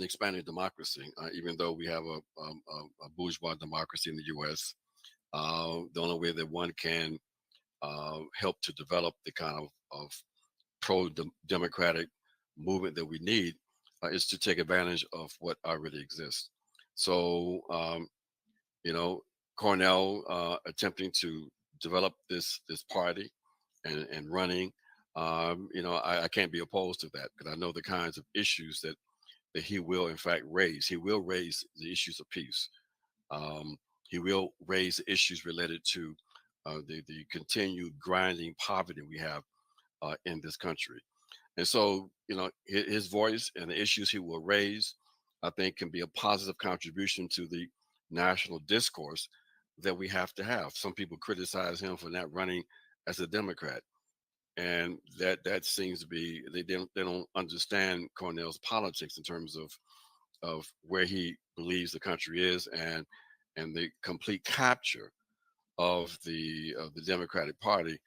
expanding democracy, even though we have a bourgeois democracy in the U.S. The only way that one can help to develop the kind of pro-democratic movement that we need is to take advantage of what already exists. So, you know, Cornell attempting to develop this party and running, I can't be opposed to that because I know the kinds of issues that he will in fact raise. He will raise the issues of peace. Um, he will raise the issues related to the continued grinding poverty we have in this country. And so, his voice and the issues he will raise, I think, can be a positive contribution to the national discourse that we have to have. Some people criticize him for not running as a Democrat, and that seems to be they don't understand Cornell's politics in terms of where he believes the country is and the complete capture of the Democratic Party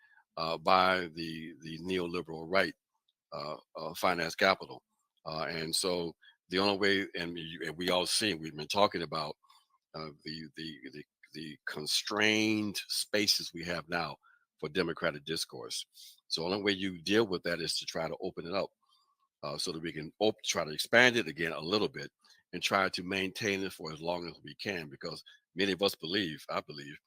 by the neoliberal right finance capital. And so the only way, and we all see, we've been talking about the constrained spaces we have now for democratic discourse. So the only way you deal with that is to try to open it up so that we can try to expand it again a little bit and try to maintain it for as long as we can, because many of us believe, I believe,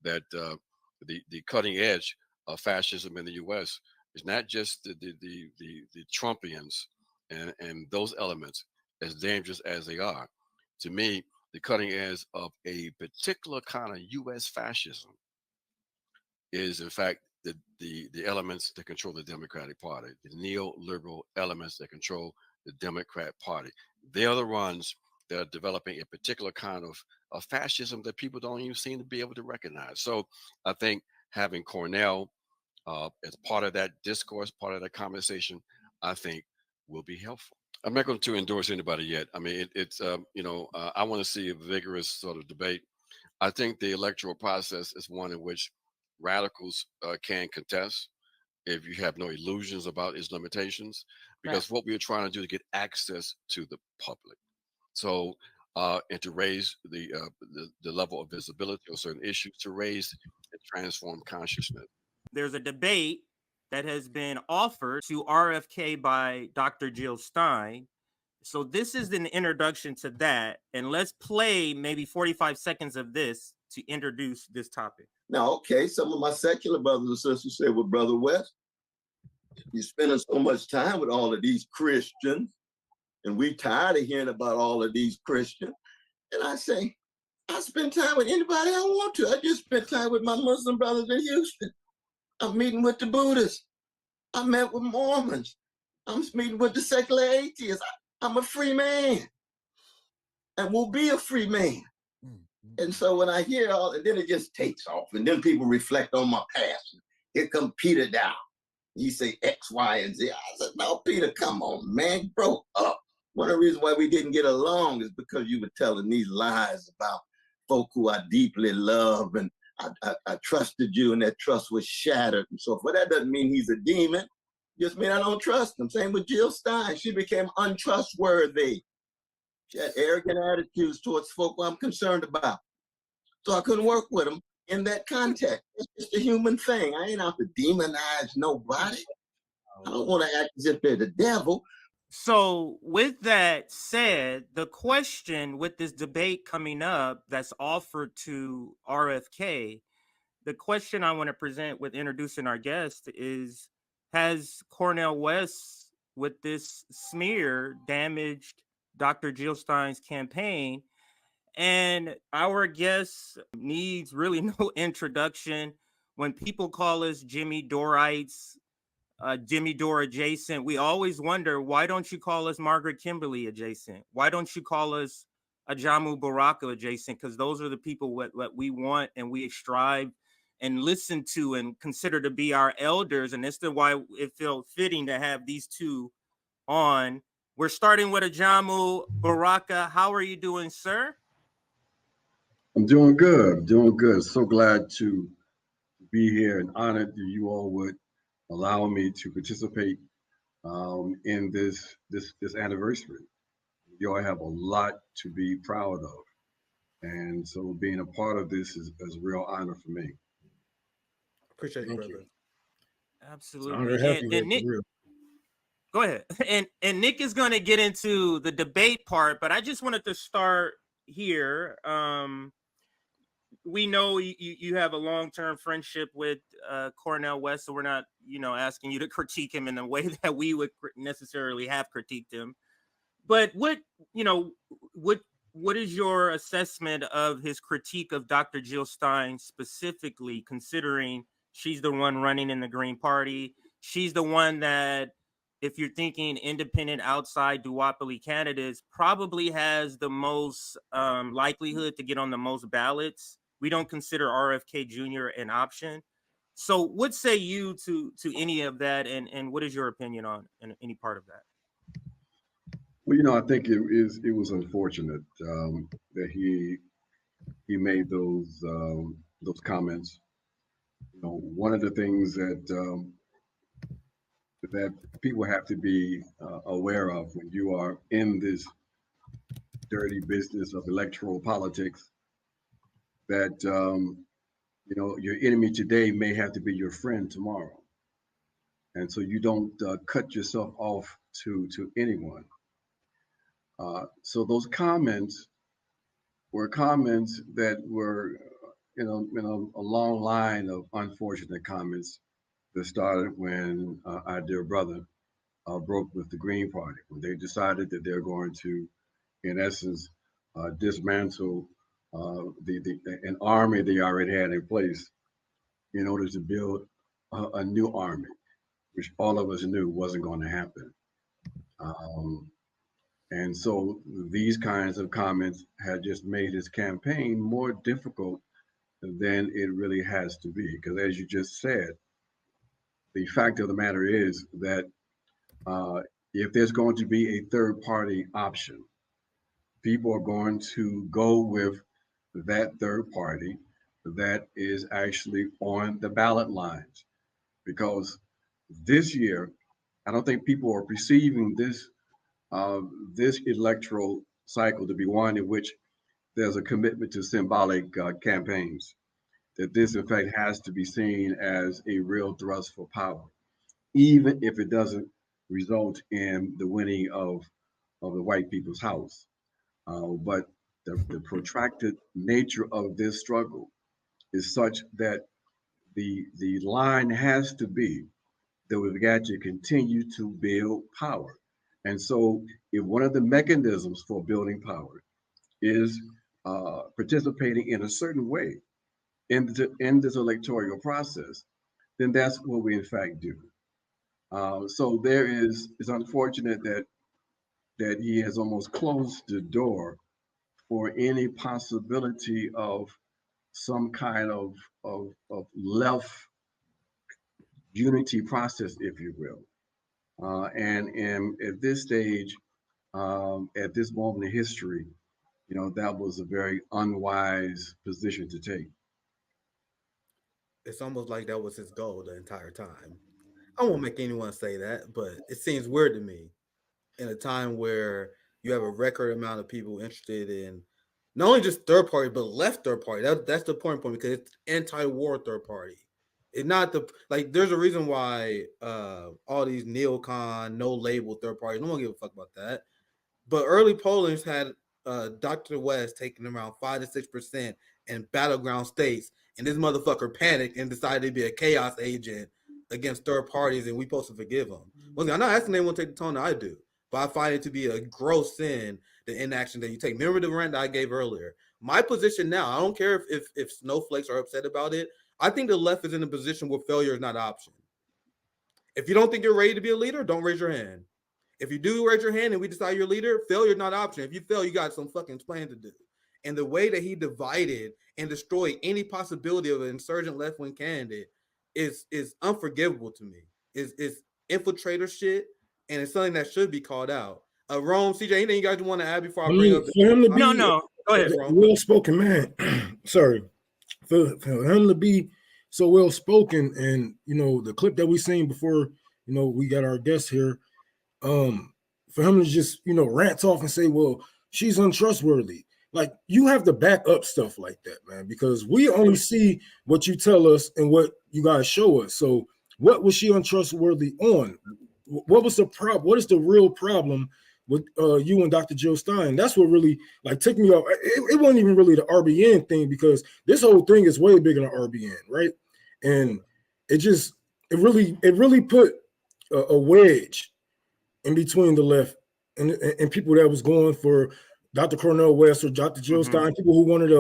that the cutting edge of fascism in the U.S. is not just the Trumpians and those elements, as dangerous as they are. To me, the cutting edge of a particular kind of U.S. fascism is, in fact, the elements that control the Democratic Party, the neoliberal elements that control the Democrat Party. They are the ones that are developing a particular kind of fascism that people don't even seem to be able to recognize. So I think having Cornell as part of that discourse, part of that conversation, I think will be helpful. I'm not going to endorse anybody yet. I mean, I want to see a vigorous sort of debate. I think the electoral process is one in which radicals can contest if you have no illusions about its limitations, because what we're trying to do is get access to the public. So, and to raise the level of visibility on certain issues, to raise and transform consciousness. There's a debate that has been offered to RFK by Dr. Jill Stein. So this is an introduction to that. And let's play maybe 45 seconds of this to introduce this topic. Now, okay, some of my secular brothers and sisters say, well, Brother West, you're spending so much time with all of these Christians, and we tired of hearing about all of these Christians. And I say, I spend time with anybody I want to. I just spent time with my Muslim brothers in Houston. I'm meeting with the Buddhists. I met with Mormons. I'm meeting with the secular atheists. I'm a free man and will be a free man. And so when I hear all, and then it just takes off, and then people reflect on my past. Here come Peter down. You say X, Y, and Z. I said, no, Peter, come on, man, you broke up. One of the reasons why we didn't get along is because you were telling these lies about folk who I deeply love, and I trusted you, and that trust was shattered and so forth. That doesn't mean he's a demon. It just means I don't trust him. Same with Jill Stein. She became untrustworthy. She had arrogant attitudes towards folk who I'm concerned about. So I couldn't work with them in that context. It's just a human thing. I ain't out to demonize nobody. I don't want to act as if they're the devil. So with that said, the question with this debate coming up that's offered to RFK, the question I want to present with introducing our guest is, has Cornel West, with this smear, damaged Dr. Jill Stein's campaign? And our guest needs really no introduction. When people call us Jimmy Dorites, Jimmy Dore adjacent, we always wonder, why don't you call us Margaret Kimberly adjacent? Why don't you call us Ajamu Baraka adjacent? Because those are the people what we want and we strive and listen to and consider to be our elders. And that's why it felt fitting to have these two on. We're starting with Ajamu Baraka. How are you doing, sir? I'm doing good. Doing good. So glad to be here and honored that you all would allow me to participate in this anniversary. You all have a lot to be proud of. And so being a part of this is a real honor for me. Appreciate it, Thank brother. you. Absolutely. Honor to have you And here, Nick, for real. go ahead. And Nick is going to get into the debate part, but I just wanted to start here. We know you have a long-term friendship with Cornel West, so we're not, asking you to critique him in the way that we would necessarily have critiqued him. But what is your assessment of his critique of Dr. Jill Stein specifically, considering she's the one running in the Green Party? She's the one that, if you're thinking independent outside duopoly candidates, probably has the most likelihood to get on the most ballots. We don't consider RFK Jr. an option. So what say you to any of that, and what is your opinion on any part of that? Well, I think it was unfortunate that he made those comments. One of the things that people have to be aware of when you are in this dirty business of electoral politics, that your enemy today may have to be your friend tomorrow, and so you don't cut yourself off to anyone. So those comments were comments that were, a long line of unfortunate comments that started when our dear brother broke with the Green Party, when they decided that they're going to, in essence, dismantle an army they already had in place in order to build a new army, which all of us knew wasn't going to happen. And so these kinds of comments had just made his campaign more difficult than it really has to be. Because as you just said, the fact of the matter is that if there's going to be a third party option, people are going to go with that third party that is actually on the ballot lines. Because this year, I don't think people are perceiving this electoral cycle to be one in which there's a commitment to symbolic campaigns. That this, in fact, has to be seen as a real thrust for power, even if it doesn't result in the winning of the white people's house. But the protracted nature of this struggle is such that the line has to be that we've got to continue to build power. And so if one of the mechanisms for building power is participating in a certain way in this electoral process, then that's what we in fact do. So it's unfortunate that he has almost closed the door for any possibility of some kind of left unity process, if you will. And at this stage, at this moment in history, that was a very unwise position to take. It's almost like that was his goal the entire time. I won't make anyone say that, but it seems weird to me in a time where you have a record amount of people interested in not only just third party, but left third party. That's the important point, because it's anti-war third party. It's not there's a reason why all these neocon, no label third parties, no one give a fuck about that. But early pollings had Dr. West taking around 5 to 6% in battleground states, and this motherfucker panicked and decided to be a chaos agent against third parties, and we supposed to forgive him. Well, I'm not asking anyone to take the tone that I do, but I find it to be a gross sin, the inaction that you take. Remember the rant that I gave earlier? My position now, I don't care if snowflakes are upset about it. I think the left is in a position where failure is not an option. If you don't think you're ready to be a leader, don't raise your hand. If you do raise your hand and we decide you're a leader, failure is not an option. If you fail, you got some fucking plan to do. And the way that he divided and destroyed any possibility of an insurgent left-wing candidate is unforgivable to me. Is infiltrator shit, and it's something that should be called out. Rome, CJ, anything you guys want to add before I bring up? For him to be No, go ahead, a well-spoken man. Sorry, for him to be so well-spoken, and the clip that we seen before, we got our guest here. for him to just, rant off and say, well, she's untrustworthy. Like, you have to back up stuff like that, man, because we only see what you tell us and what you guys show us. So what was she untrustworthy on? What was the problem? What is the real problem with you and Dr. Jill Stein? That's what really took me off. It wasn't even really the RBN thing, because this whole thing is way bigger than RBN, right? And it really put a wedge in between the left and people that was going for Dr. Cornel West or Dr. Jill Stein, people who wanted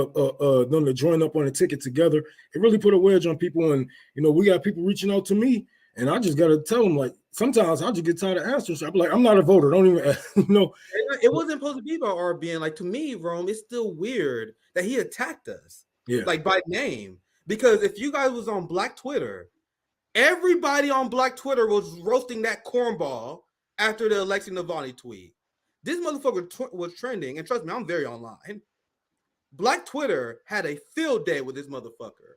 them to join up on a ticket together. It really put a wedge on people. And, we got people reaching out to me, and I just got to tell them, sometimes I just get tired of answering. So I'm like, I'm not a voter. Don't even, It wasn't supposed to be about RBN. To me, Rome, it's still weird that he attacked us. Yeah. By name. Because if you guys was on Black Twitter, everybody on Black Twitter was roasting that cornball after the Alexei Navalny tweet. This motherfucker was trending, and trust me, I'm very online. Black Twitter had a field day with this motherfucker.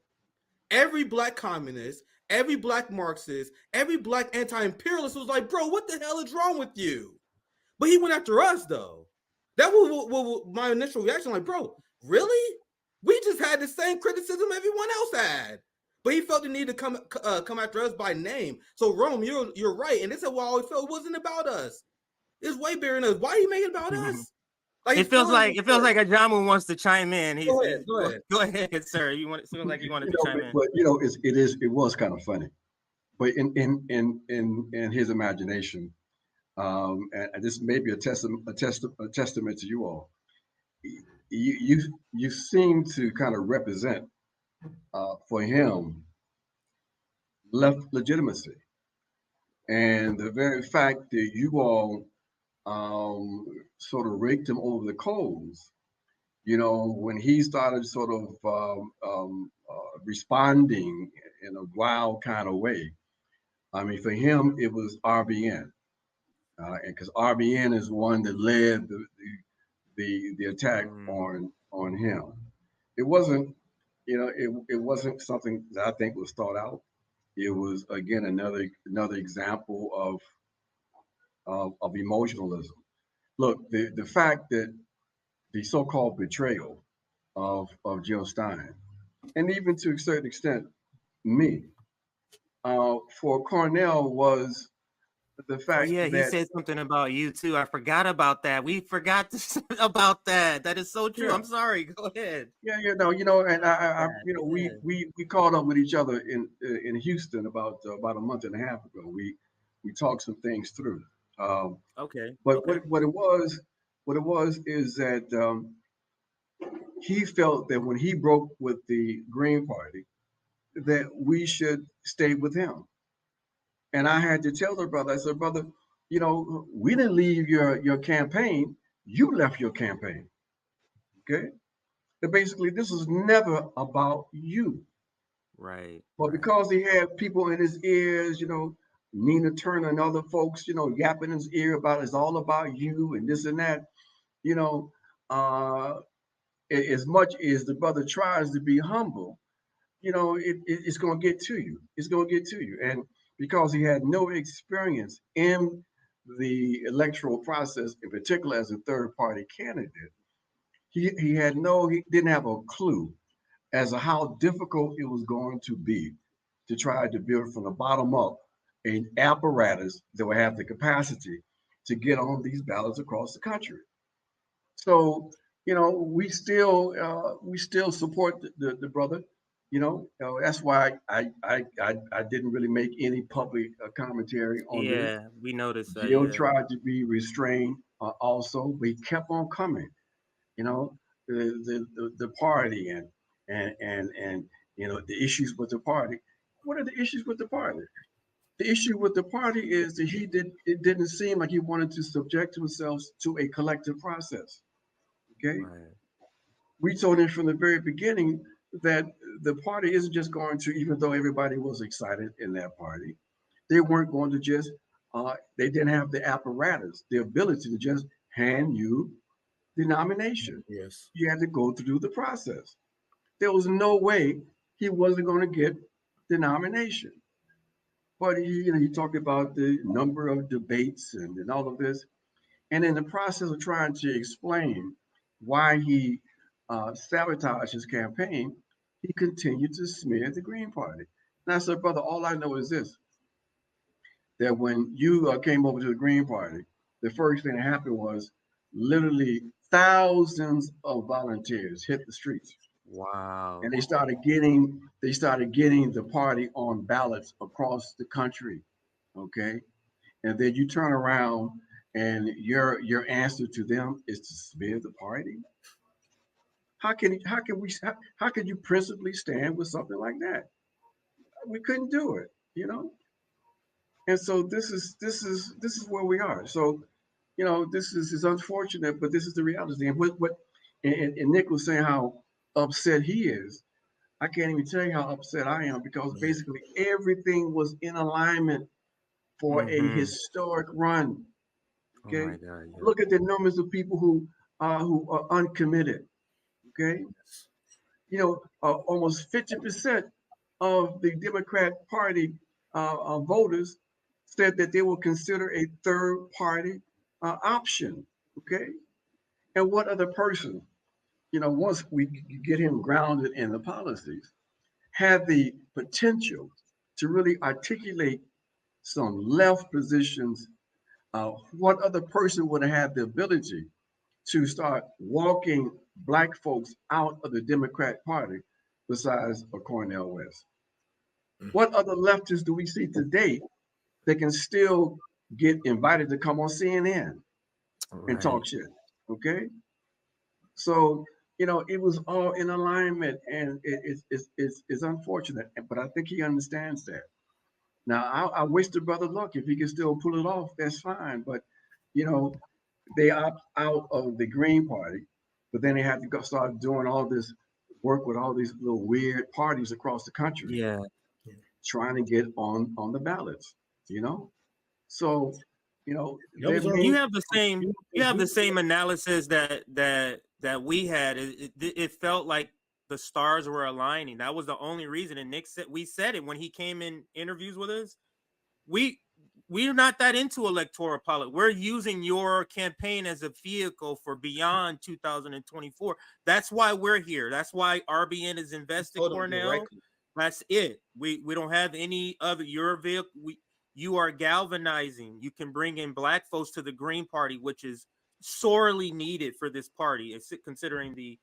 Every black communist, every black Marxist, every black anti-imperialist was like, bro, what the hell is wrong with you? But he went after us, though. That was my initial reaction, bro, really? We just had the same criticism everyone else had. But he felt the need to come after us by name. So, Rome, you're right. And this is why I always felt it wasn't about us. It's way bigger than us. Why you make it about us? It feels like Ajamu wants to chime in. Go ahead. Go ahead, sir. It feels like you wanted to chime in. But it was kind of funny. But in his imagination, and this may be a testament to you all. You seem to kind of represent for him left legitimacy, and the very fact that you all sort of raked him over the coals, when he started sort of responding in a wild kind of way. I mean, for him, it was RBN, and because RBN is one that led the attack on him. It wasn't, it wasn't something that I think was thought out. It was, again, another example of emotionalism. Look, the fact that the so-called betrayal of Jill Stein, and even to a certain extent, me, for Cornel was the fact he said something about you too. I forgot about that. We forgot about that. That is so true. Yeah. I'm sorry. Go ahead. Yeah, and I we caught up with each other in Houston about a month and a half ago. We talked some things through. Okay. But okay. What it was is that he felt that when he broke with the Green Party, that we should stay with him. And I had to tell the brother, I said, brother, we didn't leave your campaign. You left your campaign. Okay. But basically, this was never about you. Right. But because he had people in his ears, Nina Turner and other folks, yapping in his ear about it's all about you and this and that, as much as the brother tries to be humble, it's going to get to you. It's going to get to you. And because he had no experience in the electoral process, in particular as a third party candidate, he didn't have a clue as to how difficult it was going to be to try to build from the bottom up an apparatus that would have the capacity to get on these ballots across the country. So, we still support the brother. That's why I didn't really make any public commentary on this. Yeah, we noticed that. Jill tried to be restrained also, but he kept on coming. The party and the issues with the party. What are the issues with the party? The issue with the party is that it didn't seem like he wanted to subject himself to a collective process. Okay. Right. We told him from the very beginning that the party isn't just going to, even though everybody was excited in that party, they weren't going to just, they didn't have the apparatus, the ability to just hand you the nomination. Yes. You had to go through the process. There was no way he wasn't going to get the nomination. But he talked about the number of debates and all of this. And in the process of trying to explain why he sabotaged his campaign, he continued to smear the Green Party. And I said, brother, all I know is this, that when you came over to the Green Party, the first thing that happened was literally thousands of volunteers hit the streets. Wow. And they started getting the party on ballots across the country. Okay. And then you turn around and your answer to them is to smear the party. How can you principally stand with something like that? We couldn't do it, you know. And so this is where we are. So, you know, this is unfortunate, but this is the reality. And and Nick was saying how upset he is. I can't even tell you how upset I am, because basically everything was in alignment for a historic run. Okay, Oh my God, yeah. look at the numbers of people who are uncommitted. Okay, you know, almost 50% of the Democrat Party voters said that they will consider a third party option. Okay, and what other person, you know, once we get him grounded in the policies, had the potential to really articulate some left positions, what other person would have had the ability to start walking Black folks out of the Democrat Party besides a Cornel West? What other leftists do we see today that can still get invited to come on CNN and talk shit? Okay, so you know, it was all in alignment, and it's unfortunate, but I think he understands that. Now, I wish the brother luck. If he can still pull it off, that's fine. But, you know, they opt out of the Green Party, but then they had to go start doing all this work with all these little weird parties across the country, Yeah. trying to get on the ballots, you know? So, you know, That was our You whole- have the same analysis that we had. It felt like the stars were aligning. That was the only reason. And Nick said, we said it when he came in interviews with us. We're not that into electoral politics. We're using your campaign as a vehicle for beyond 2024. That's why we're here. That's why RBN is invested, Cornel. That's it. We don't have any other your vehicle. You are galvanizing. You can bring in Black folks to the Green Party, which is sorely needed for this party, considering the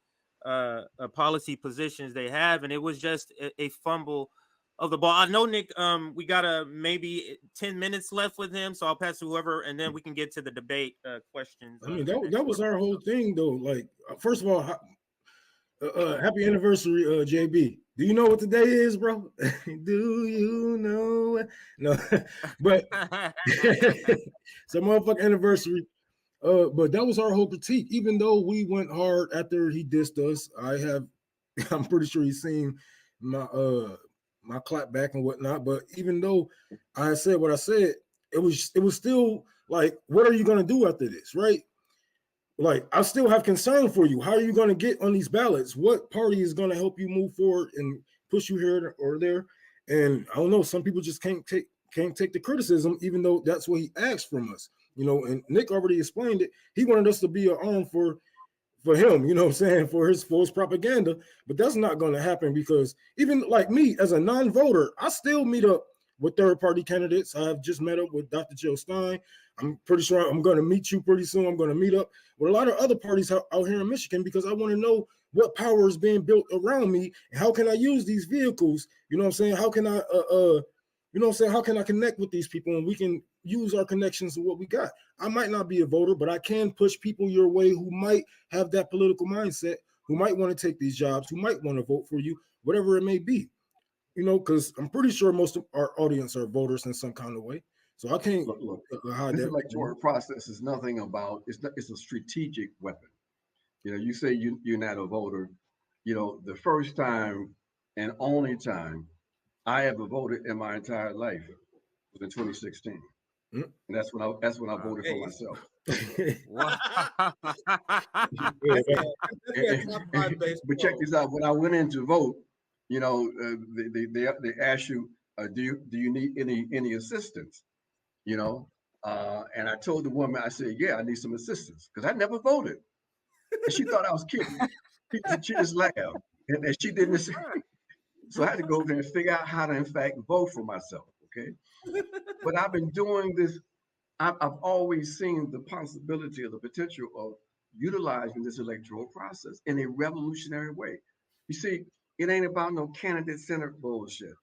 policy positions they have. And it was just a fumble of the ball. I know, Nick, we got maybe 10 minutes left with him, so I'll pass to whoever, and then we can get to the debate questions. I mean, that was our whole thing, though. Like, first of all, happy anniversary, JB. Do you know what today is, bro? Do you know? No, but it's a motherfucking anniversary. But that was our whole critique. Even though we went hard after he dissed us, I'm pretty sure he's seen my clap back and whatnot. But even though I said what I said, it was still like, what are you gonna do after this, right? Like, I still have concern for you. How are you going to get on these ballots? What party is going to help you move forward and push you here or there? And I don't know. Some people just can't take the criticism, even though that's what he asked from us. You know, and Nick already explained it. He wanted us to be an arm for him, you know what I'm saying, for his propaganda. But that's not going to happen, because even like me as a non-voter, I still meet up with third-party candidates. I have just met up with Dr. Joe Stein. I'm pretty sure I'm going to meet you pretty soon. I'm going to meet up with a lot of other parties out here in Michigan, because I want to know what power is being built around me, and how can I use these vehicles? You know what I'm saying? How can I, you know what I'm saying? How can I connect with these people, and we can use our connections to what we got? I might not be a voter, but I can push people your way who might have that political mindset, who might want to take these jobs, who might want to vote for you, whatever it may be. You know, because I'm pretty sure most of our audience are voters in some kind of way. So I can't look, hide this that. electoral process is nothing about, it's a strategic weapon. You know, you say you're not a voter. You know, the first time and only time I ever voted in my entire life was in 2016. And that's when I voted for myself. But check this out. When I went in to vote, you know, they asked you, do you need any assistance? You know, And I told the woman, I said, yeah, I need some assistance because I never voted. And she thought I was kidding. She just laughed. And she didn't. So I had to go there and figure out how to, in fact, vote for myself. Okay. But I've been doing this. I've always seen the possibility or the potential of utilizing this electoral process in a revolutionary way. You see, it ain't about no candidate-centered bullshit.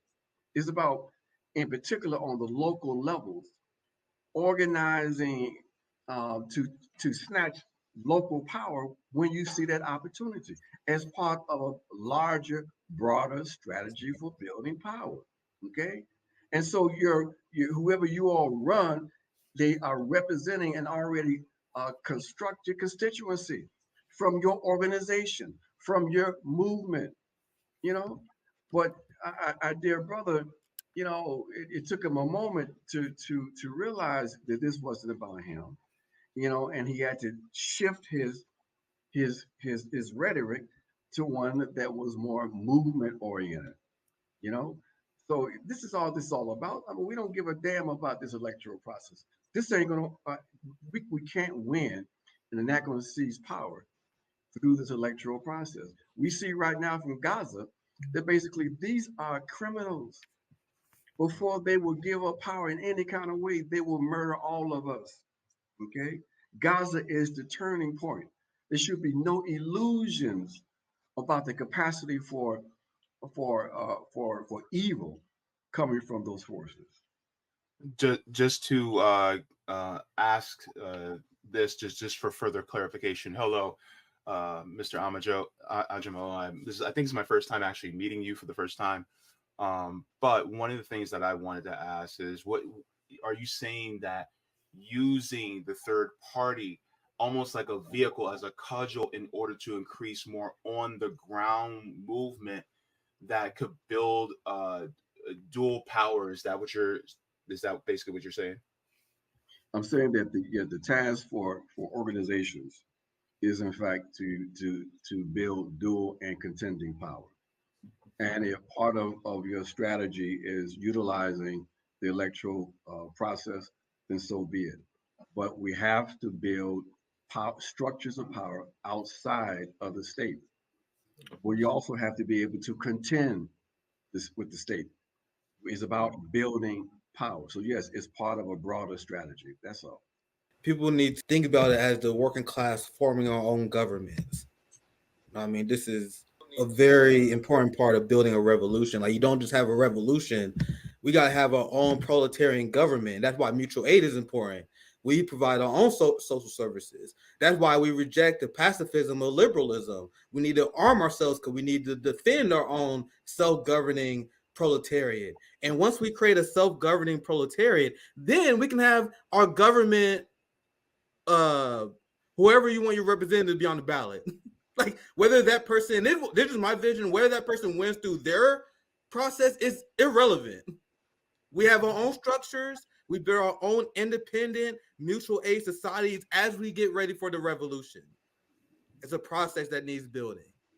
It's about, in particular, on the local levels, organizing to snatch local power when you see that opportunity as part of a larger, broader strategy for building power. Okay, and so whoever you all run, they are representing an already constructed constituency from your organization, from your movement. You know, but dear brother, it took him a moment to realize that this wasn't about him, and he had to shift his rhetoric to one that was more movement oriented, you know. So this is all about. I mean, we don't give a damn about this electoral process. This ain't gonna. We can't win, and they're not gonna seize power through this electoral process. We see right now from Gaza that basically these are criminals. Before they will give up power in any kind of way, they will murder all of us. Okay, Gaza is the turning point. There should be no illusions about the capacity for evil coming from those forces. Just to ask this, just for further clarification. Hello, Mr. Ajamu. I think this is my first time actually meeting you for the first time. But one of the things that I wanted to ask is, what are you saying that using the third party almost like a vehicle as a cudgel in order to increase more on the ground movement that could build dual power? Is that basically what you're saying? I'm saying that the task for organizations is in fact to build dual and contending power. And if part of your strategy is utilizing the electoral process, then so be it. But we have to build structures of power outside of the state, where you also have to be able to contend this with the state. It's about building power. So yes, it's part of a broader strategy. That's all. People need to think about it as the working class forming our own governments. I mean, this is a very important part of building a revolution. Like, you don't just have a revolution. We got to have our own proletarian government. That's why mutual aid is important. We provide our own social services. That's why we reject the pacifism of liberalism. We need to arm ourselves because we need to defend our own self-governing proletariat. And once we create a self-governing proletariat, then we can have our government, whoever you want your representative to be on the ballot. Like, whether that person, this is my vision, whether that person wins through their process is irrelevant. We have our own structures. We build our own independent mutual aid societies as we get ready for the revolution. It's a process that needs building.